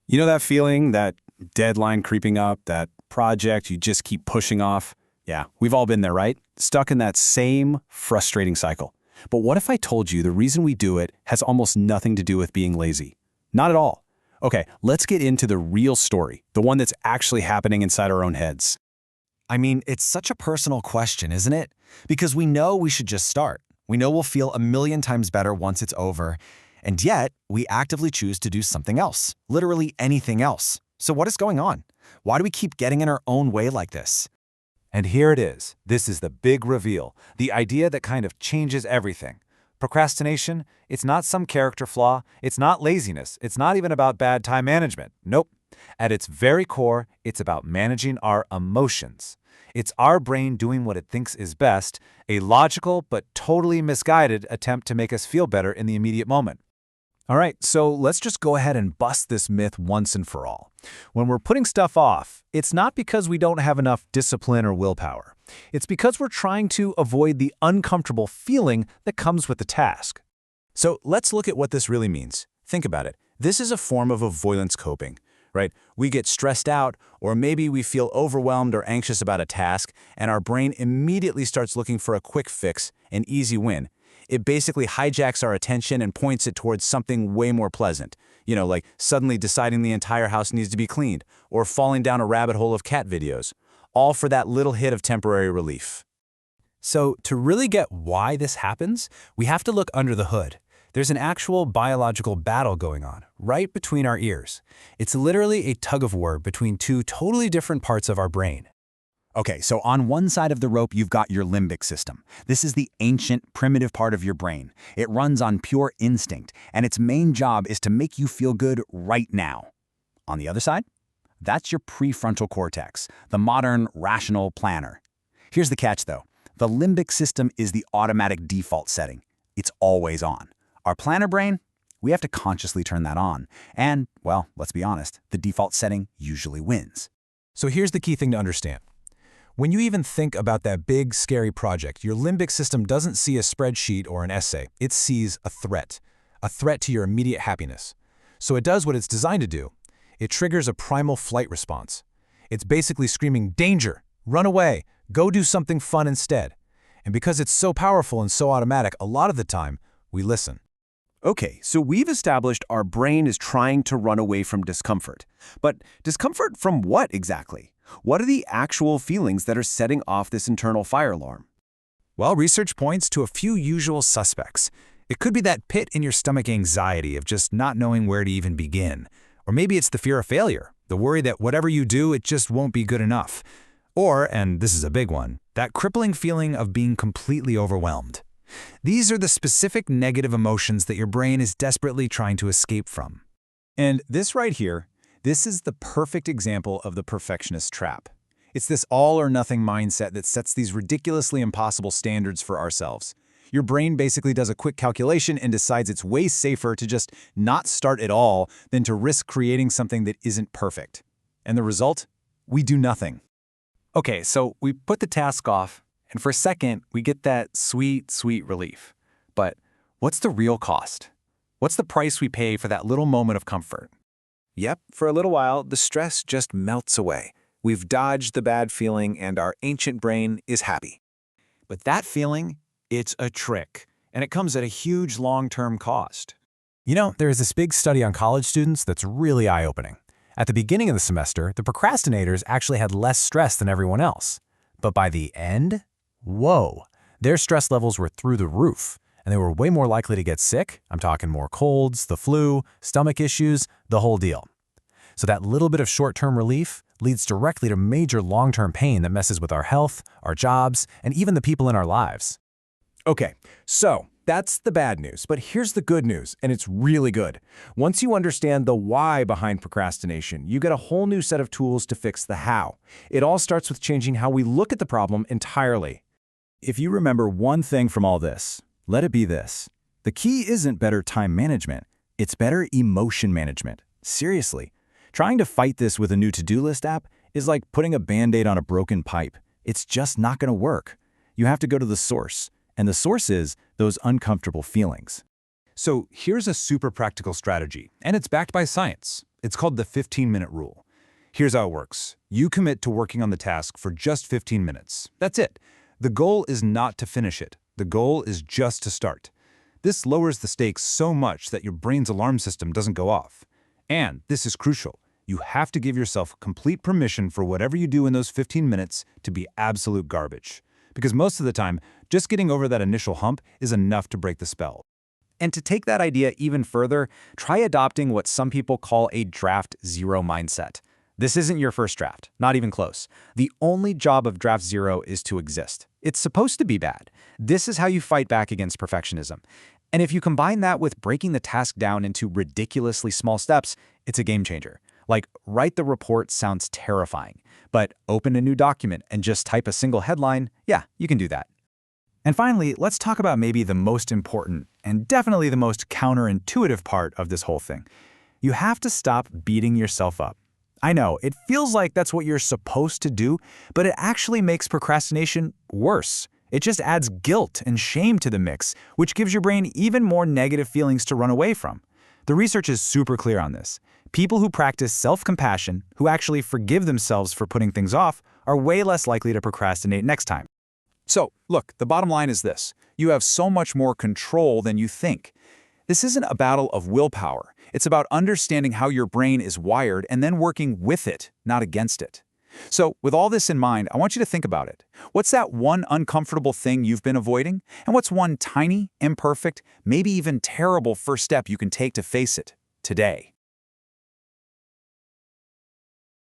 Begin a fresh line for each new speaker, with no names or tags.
You know that feeling, that deadline creeping up, that project you just keep pushing off? Yeah, we've all been there, right? Stuck in that same frustrating cycle. But what if I told you the reason we do it has almost nothing to do with being lazy? Not at all. Okay, let's get into the real story, the one that's actually happening inside our own heads.
I mean, it's such a personal question, isn't it? Because we know we should just start. We know we'll feel a million times better once it's over. And yet, we actively choose to do something else, literally anything else. So what is going on? Why do we keep getting in our own way like this?
And here it is. This is the big reveal, the idea that kind of changes everything. Procrastination, it's not some character flaw, it's not laziness, it's not even about bad time management. Nope. At its very core, it's about managing our emotions. It's our brain doing what it thinks is best, a logical but totally misguided attempt to make us feel better in the immediate moment. All right, so let's just go ahead and bust this myth once and for all. When we're putting stuff off, it's not because we don't have enough discipline or willpower. It's because we're trying to avoid the uncomfortable feeling that comes with the task. So let's look at what this really means. Think about it. This is a form of avoidance coping, right? We get stressed out, or maybe we feel overwhelmed or anxious about a task, and our brain immediately starts looking for a quick fix, an easy win. It basically hijacks our attention and points it towards something way more pleasant. Like suddenly deciding the entire house needs to be cleaned, or falling down a rabbit hole of cat videos, all for that little hit of temporary relief. So to really get why this happens, we have to look under the hood. There's an actual biological battle going on, right between our ears. It's literally a tug-of-war between two totally different parts of our brain.
Okay, so on one side of the rope, you've got your limbic system. This is the ancient, primitive part of your brain. It runs on pure instinct, and its main job is to make you feel good right now. On the other side, that's your prefrontal cortex, the modern, rational planner. Here's the catch, though. The limbic system is the automatic default setting. It's always on. Our planner brain, we have to consciously turn that on. And, well, let's be honest, the default setting usually wins.
So here's the key thing to understand. When you even think about that big, scary project, your limbic system doesn't see a spreadsheet or an essay. It sees a threat to your immediate happiness. So it does what it's designed to do. It triggers a primal flight response. It's basically screaming, "Danger! Run away! Go do something fun instead." And because it's so powerful and so automatic, a lot of the time, we listen.
Okay, so we've established our brain is trying to run away from discomfort. But discomfort from what exactly? What are the actual feelings that are setting off this internal fire alarm?
Well, research points to a few usual suspects. It could be that pit in your stomach anxiety of just not knowing where to even begin. Or maybe it's the fear of failure, the worry that whatever you do, it just won't be good enough. Or, and this is a big one, that crippling feeling of being completely overwhelmed. These are the specific negative emotions that your brain is desperately trying to escape from.
And this right here, this is the perfect example of the perfectionist trap. It's this all-or-nothing mindset that sets these ridiculously impossible standards for ourselves. Your brain basically does a quick calculation and decides it's way safer to just not start at all than to risk creating something that isn't perfect. And the result? We do nothing. Okay, so we put the task off, and for a second, we get that sweet, sweet relief. But what's the real cost? What's the price we pay for that little moment of comfort? Yep, for a little while, the stress just melts away. We've dodged the bad feeling and our ancient brain is happy. But that feeling, it's a trick, and it comes at a huge long-term cost.
There is this big study on college students that's really eye-opening. At the beginning of the semester, the procrastinators actually had less stress than everyone else. But by the end, whoa, their stress levels were through the roof. And they were way more likely to get sick. I'm talking more colds, the flu, stomach issues, the whole deal. So that little bit of short-term relief leads directly to major long-term pain that messes with our health, our jobs, and even the people in our lives.
Okay, so that's the bad news, but here's the good news, and it's really good. Once you understand the why behind procrastination, you get a whole new set of tools to fix the how. It all starts with changing how we look at the problem entirely. If you remember one thing from all this, let it be this. The key isn't better time management, it's better emotion management. Seriously. Trying to fight this with a new to-do list app is like putting a Band-Aid on a broken pipe. It's just not going to work. You have to go to the source, and the source is those uncomfortable feelings. So here's a super practical strategy, and it's backed by science. It's called the 15-minute rule. Here's how it works. You commit to working on the task for just 15 minutes. That's it. The goal is not to finish it. The goal is just to start. This lowers the stakes so much that your brain's alarm system doesn't go off. And this is crucial. You have to give yourself complete permission for whatever you do in those 15 minutes to be absolute garbage. Because most of the time, just getting over that initial hump is enough to break the spell.
And to take that idea even further, try adopting what some people call a draft zero mindset. This isn't your first draft, not even close. The only job of draft zero is to exist. It's supposed to be bad. This is how you fight back against perfectionism. And if you combine that with breaking the task down into ridiculously small steps, it's a game changer. Like, write the report sounds terrifying, but open a new document and just type a single headline, yeah, you can do that. And finally, let's talk about maybe the most important and definitely the most counterintuitive part of this whole thing. You have to stop beating yourself up. I know, it feels like that's what you're supposed to do, but it actually makes procrastination worse. It just adds guilt and shame to the mix, which gives your brain even more negative feelings to run away from. The research is super clear on this. People who practice self-compassion, who actually forgive themselves for putting things off, are way less likely to procrastinate next time.
So, look, the bottom line is this. You have so much more control than you think. This isn't a battle of willpower. It's about understanding how your brain is wired and then working with it, not against it. So, with all this in mind, I want you to think about it. What's that one uncomfortable thing you've been avoiding? And what's one tiny, imperfect, maybe even terrible first step you can take to face it today?